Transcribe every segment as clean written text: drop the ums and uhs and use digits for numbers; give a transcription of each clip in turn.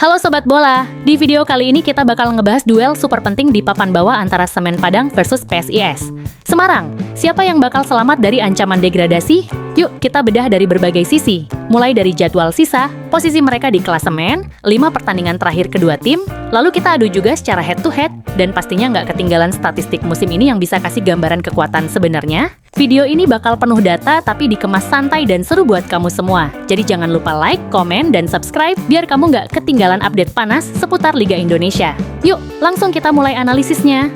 Halo Sobat Bola, di video kali ini kita bakal ngebahas duel super penting di papan bawah antara Semen Padang versus PSIS. Semarang, siapa yang bakal selamat dari ancaman degradasi? Yuk kita bedah dari berbagai sisi. Mulai dari jadwal sisa, posisi mereka di klasemen, 5 pertandingan terakhir kedua tim, lalu kita adu juga secara head to head, dan pastinya nggak ketinggalan statistik musim ini yang bisa kasih gambaran kekuatan sebenarnya. Video ini bakal penuh data tapi dikemas santai dan seru buat kamu semua. Jadi jangan lupa like, komen, dan subscribe biar kamu nggak ketinggalan update panas seputar Liga Indonesia. Yuk, langsung kita mulai analisisnya.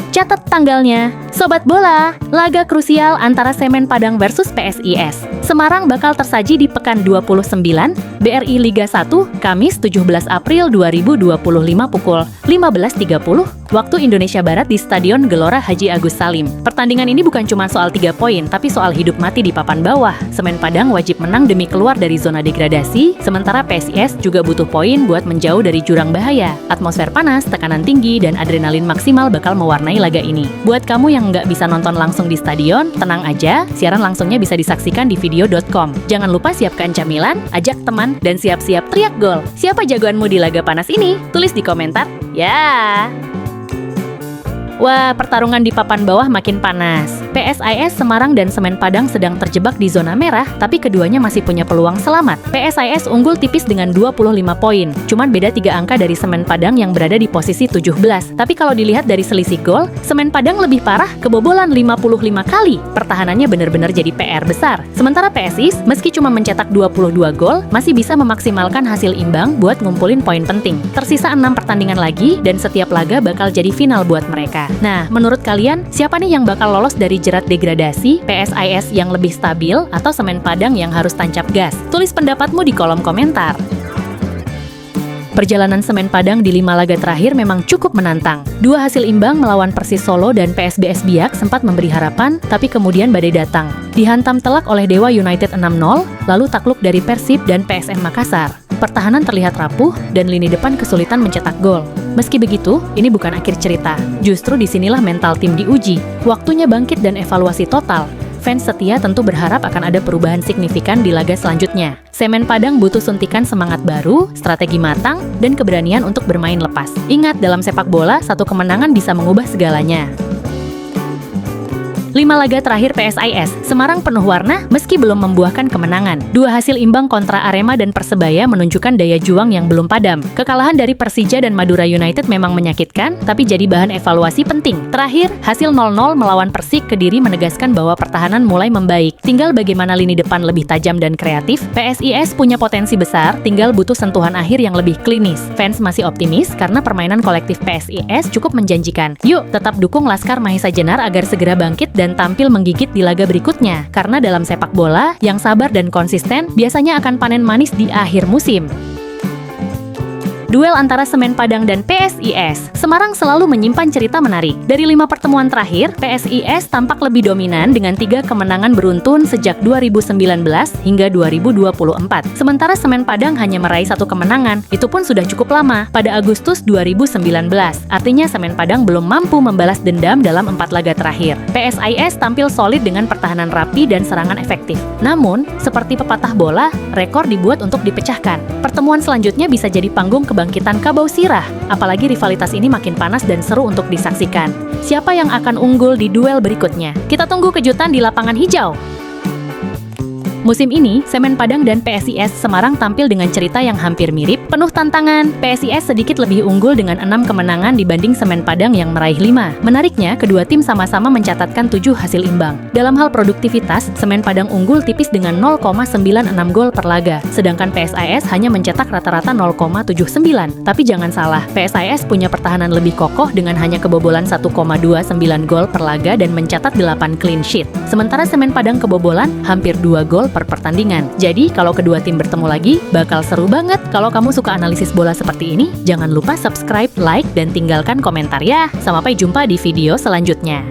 Catat tanggalnya. Sobat Bola, laga krusial antara Semen Padang versus PSIS. Semarang bakal tersaji di pekan 29, BRI Liga 1, Kamis 17 April 2025 pukul 15.30, waktu Indonesia Barat di Stadion Gelora Haji Agus Salim. Pertandingan ini bukan cuma soal 3 poin, tapi soal hidup mati di papan bawah. Semen Padang wajib menang demi keluar dari zona degradasi, sementara PSIS juga butuh poin buat menjauh dari jurang bahaya. Atmosfer panas, tekanan tinggi, dan adrenalin maksimal bakal mewarnai laga ini. Buat kamu yang nggak bisa nonton langsung di stadion, tenang aja, siaran langsungnya bisa disaksikan di video.com. Jangan lupa siapkan camilan, ajak teman, dan siap-siap teriak gol. Siapa jagoanmu di laga panas ini? Tulis di komentar, ya! Wah, pertarungan di papan bawah makin panas. PSIS Semarang dan Semen Padang sedang terjebak di zona merah, tapi keduanya masih punya peluang selamat. PSIS unggul tipis dengan 25 poin, cuman beda 3 angka dari Semen Padang yang berada di posisi 17. Tapi kalau dilihat dari selisih gol, Semen Padang lebih parah, kebobolan 55 kali. Pertahanannya benar-benar jadi PR besar. Sementara PSIS, meski cuma mencetak 22 gol, masih bisa memaksimalkan hasil imbang buat ngumpulin poin penting. Tersisa 6 pertandingan lagi, dan setiap laga bakal jadi final buat mereka. Nah, menurut kalian, siapa nih yang bakal lolos dari jerat degradasi? PSIS yang lebih stabil atau Semen Padang yang harus tancap gas? Tulis pendapatmu di kolom komentar. Perjalanan Semen Padang di 5 laga terakhir memang cukup menantang. 2 hasil imbang melawan Persis Solo dan PSBS Biak sempat memberi harapan, tapi kemudian badai datang. Dihantam telak oleh Dewa United 6-0, lalu takluk dari Persib dan PSM Makassar. Pertahanan terlihat rapuh dan lini depan kesulitan mencetak gol. Meski begitu, ini bukan akhir cerita. Justru disinilah mental tim diuji. Waktunya bangkit dan evaluasi total. Fans setia tentu berharap akan ada perubahan signifikan di laga selanjutnya. Semen Padang butuh suntikan semangat baru, strategi matang, dan keberanian untuk bermain lepas. Ingat, dalam sepak bola, satu kemenangan bisa mengubah segalanya. 5 laga terakhir PSIS, Semarang penuh warna meski belum membuahkan kemenangan. 2 hasil imbang kontra Arema dan Persebaya menunjukkan daya juang yang belum padam. Kekalahan dari Persija dan Madura United memang menyakitkan, tapi jadi bahan evaluasi penting. Terakhir, hasil 0-0 melawan Persik Kediri menegaskan bahwa pertahanan mulai membaik. Tinggal bagaimana lini depan lebih tajam dan kreatif. PSIS punya potensi besar, tinggal butuh sentuhan akhir yang lebih klinis. Fans masih optimis karena permainan kolektif PSIS cukup menjanjikan. Yuk, tetap dukung Laskar Mahesa Jenar agar segera bangkit dan tampil menggigit di laga berikutnya. Karena dalam sepak bola, yang sabar dan konsisten biasanya akan panen manis di akhir musim. Duel antara Semen Padang dan PSIS. Semarang selalu menyimpan cerita menarik. Dari 5 pertemuan terakhir, PSIS tampak lebih dominan dengan 3 kemenangan beruntun sejak 2019 hingga 2024. Sementara Semen Padang hanya meraih 1 kemenangan, itu pun sudah cukup lama, pada Agustus 2019. Artinya Semen Padang belum mampu membalas dendam dalam 4 laga terakhir. PSIS tampil solid dengan pertahanan rapi dan serangan efektif. Namun, seperti pepatah bola, rekor dibuat untuk dipecahkan. Pertemuan selanjutnya bisa jadi panggung kebangkitan Kabau Sirah, apalagi rivalitas ini makin panas dan seru untuk disaksikan. Siapa yang akan unggul di duel berikutnya? Kita tunggu kejutan di lapangan hijau. Musim ini, Semen Padang dan PSIS Semarang tampil dengan cerita yang hampir mirip, penuh tantangan. PSIS sedikit lebih unggul dengan 6 kemenangan dibanding Semen Padang yang meraih 5. Menariknya, kedua tim sama-sama mencatatkan 7 hasil imbang. Dalam hal produktivitas, Semen Padang unggul tipis dengan 0,96 gol per laga, sedangkan PSIS hanya mencetak rata-rata 0,79. Tapi jangan salah, PSIS punya pertahanan lebih kokoh dengan hanya kebobolan 1,29 gol per laga dan mencatat 8 clean sheet. Sementara Semen Padang kebobolan hampir 2 gol per pertandingan. Jadi, kalau kedua tim bertemu lagi, bakal seru banget. Kalau kamu suka analisis bola seperti ini, jangan lupa subscribe, like, dan tinggalkan komentar ya. Sampai jumpa di video selanjutnya.